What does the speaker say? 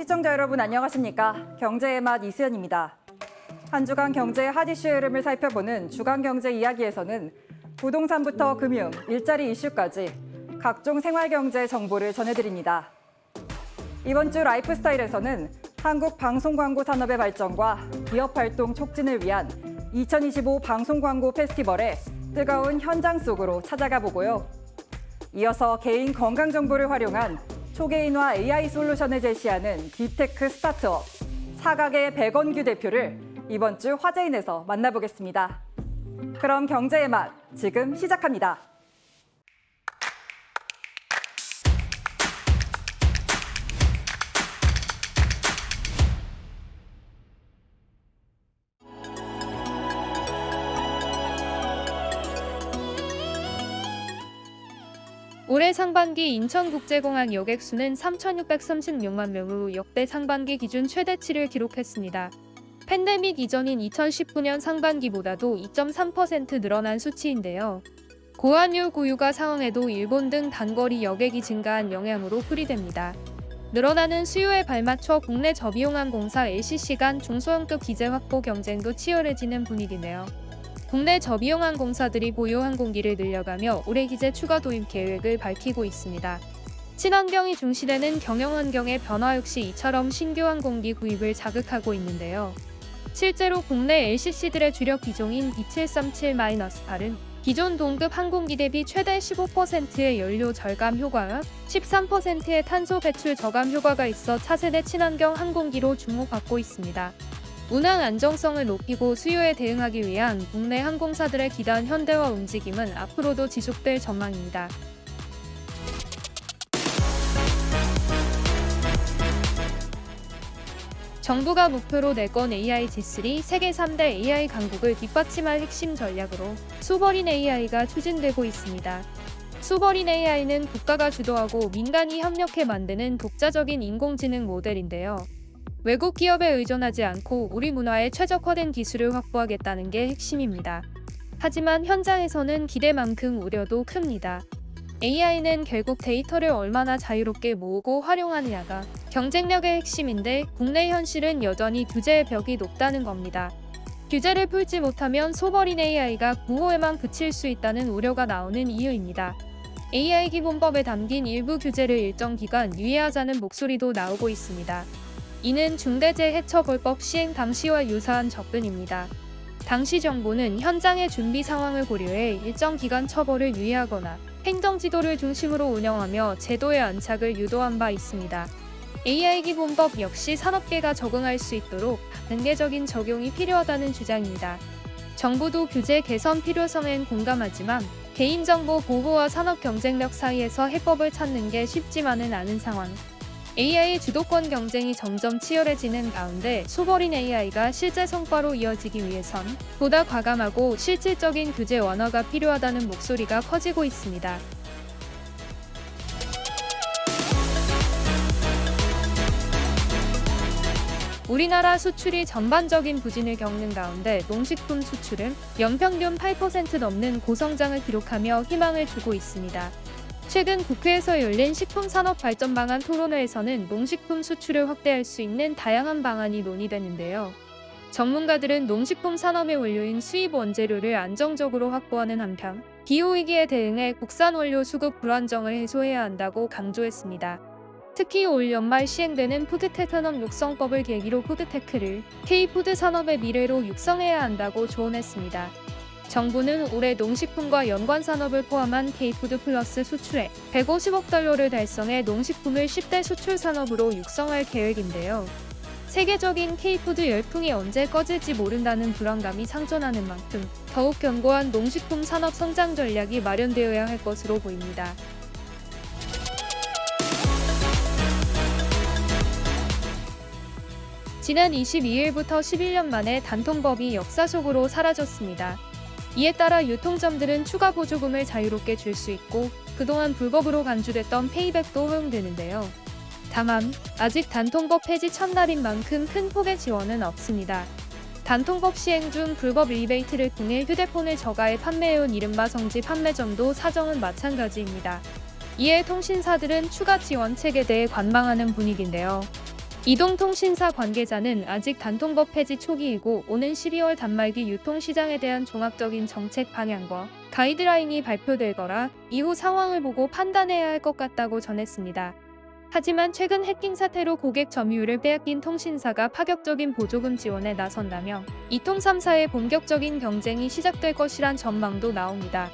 시청자 여러분 안녕하십니까? 경제의 맛 이수연입니다. 한 주간 경제의 핫 이슈 흐름을 살펴보는 주간경제 이야기에서는 부동산부터 금융, 일자리 이슈까지 각종 생활경제 정보를 전해드립니다. 이번 주 라이프스타일에서는 한국 방송광고 산업의 발전과 기업 활동 촉진을 위한 2025 방송광고 페스티벌의 뜨거운 현장 속으로 찾아가 보고요. 이어서 개인 건강 정보를 활용한 초개인화 AI 솔루션을 제시하는 딥테크 스타트업 사각의 백원규 대표를 이번 주 화제인에서 만나보겠습니다. 그럼 경제의 맛 지금 시작합니다. 올해 상반기 인천국제공항 여객수는 3,636만 명으로 역대 상반기 기준 최대치를 기록했습니다. 팬데믹 이전인 2019년 상반기보다도 2.3% 늘어난 수치인데요. 고환율 고유가 상황에도 일본 등 단거리 여객이 증가한 영향으로 풀이됩니다. 늘어나는 수요에 발맞춰 국내 저비용항공사 LCC 간 중소형급 기재 확보 경쟁도 치열해지는 분위기네요. 국내 저비용항공사들이 보유 항공기를 늘려가며 올해 기재 추가 도입 계획을 밝히고 있습니다. 친환경이 중시되는 경영 환경의 변화 역시 이처럼 신규 항공기 구입을 자극하고 있는데요. 실제로 국내 LCC들의 주력 기종인 B737-8은 기존 동급 항공기 대비 최대 15%의 연료 절감 효과와 13%의 탄소 배출 저감 효과가 있어 차세대 친환경 항공기로 주목받고 있습니다. 운항 안정성을 높이고 수요에 대응하기 위한 국내 항공사들의 기단 현대화 움직임은 앞으로도 지속될 전망입니다. 정부가 목표로 내건 AI G3 세계 3대 AI 강국을 뒷받침할 핵심 전략으로 소버린 AI가 추진되고 있습니다. 소버린 AI는 국가가 주도하고 민간이 협력해 만드는 독자적인 인공지능 모델인데요. 외국 기업에 의존하지 않고 우리 문화에 최적화된 기술을 확보하겠다는 게 핵심입니다. 하지만 현장에서는 기대만큼 우려도 큽니다. AI는 결국 데이터를 얼마나 자유롭게 모으고 활용하느냐가 경쟁력의 핵심인데 국내 현실은 여전히 규제의 벽이 높다는 겁니다. 규제를 풀지 못하면 소버린 AI가 구호에만 그칠 수 있다는 우려가 나오는 이유입니다. AI 기본법에 담긴 일부 규제를 일정 기간 유예하자는 목소리도 나오고 있습니다. 이는 중대재해처벌법 시행 당시와 유사한 접근입니다. 당시 정부는 현장의 준비 상황을 고려해 일정 기간 처벌을 유예하거나 행정지도를 중심으로 운영하며 제도의 안착을 유도한 바 있습니다. AI 기본법 역시 산업계가 적응할 수 있도록 단계적인 적용이 필요하다는 주장입니다. 정부도 규제 개선 필요성엔 공감하지만 개인정보 보호와 산업 경쟁력 사이에서 해법을 찾는 게 쉽지만은 않은 상황. AI 주도권 경쟁이 점점 치열해지는 가운데 소버린 AI가 실제 성과로 이어지기 위해선 보다 과감하고 실질적인 규제 완화가 필요하다는 목소리가 커지고 있습니다. 우리나라 수출이 전반적인 부진을 겪는 가운데 농식품 수출은 연평균 8% 넘는 고성장을 기록하며 희망을 주고 있습니다. 최근 국회에서 열린 식품산업발전방안 토론회에서는 농식품 수출을 확대할 수 있는 다양한 방안이 논의되는데요. 전문가들은 농식품 산업의 원료인 수입 원재료를 안정적으로 확보하는 한편 기후위기에 대응해 국산 원료 수급 불안정을 해소해야 한다고 강조했습니다. 특히 올 연말 시행되는 푸드텍 산업 육성법을 계기로 푸드테크를 K푸드 산업의 미래로 육성해야 한다고 조언했습니다. 정부는 올해 농식품과 연관 산업을 포함한 K푸드 플러스 수출액 150억 달러를 달성해 농식품을 10대 수출 산업으로 육성할 계획인데요. 세계적인 K푸드 열풍이 언제 꺼질지 모른다는 불안감이 상존하는 만큼 더욱 견고한 농식품 산업 성장 전략이 마련되어야 할 것으로 보입니다. 지난 22일부터 11년 만에 단통법이 역사 속으로 사라졌습니다. 이에 따라 유통점들은 추가 보조금을 자유롭게 줄 수 있고 그동안 불법으로 간주됐던 페이백도 허용되는데요. 다만 아직 단통법 폐지 첫날인 만큼 큰 폭의 지원은 없습니다. 단통법 시행 중 불법 리베이트를 통해 휴대폰을 저가에 판매해온 이른바 성지 판매점도 사정은 마찬가지입니다. 이에 통신사들은 추가 지원 책에 대해 관망하는 분위기인데요. 이동통신사 관계자는 아직 단통법 폐지 초기이고 오는 12월 단말기 유통시장에 대한 종합적인 정책 방향과 가이드라인이 발표될 거라 이후 상황을 보고 판단해야 할 것 같다고 전했습니다. 하지만 최근 해킹 사태로 고객 점유율을 빼앗긴 통신사가 파격적인 보조금 지원에 나선다며 이통 3사의 본격적인 경쟁이 시작될 것이란 전망도 나옵니다.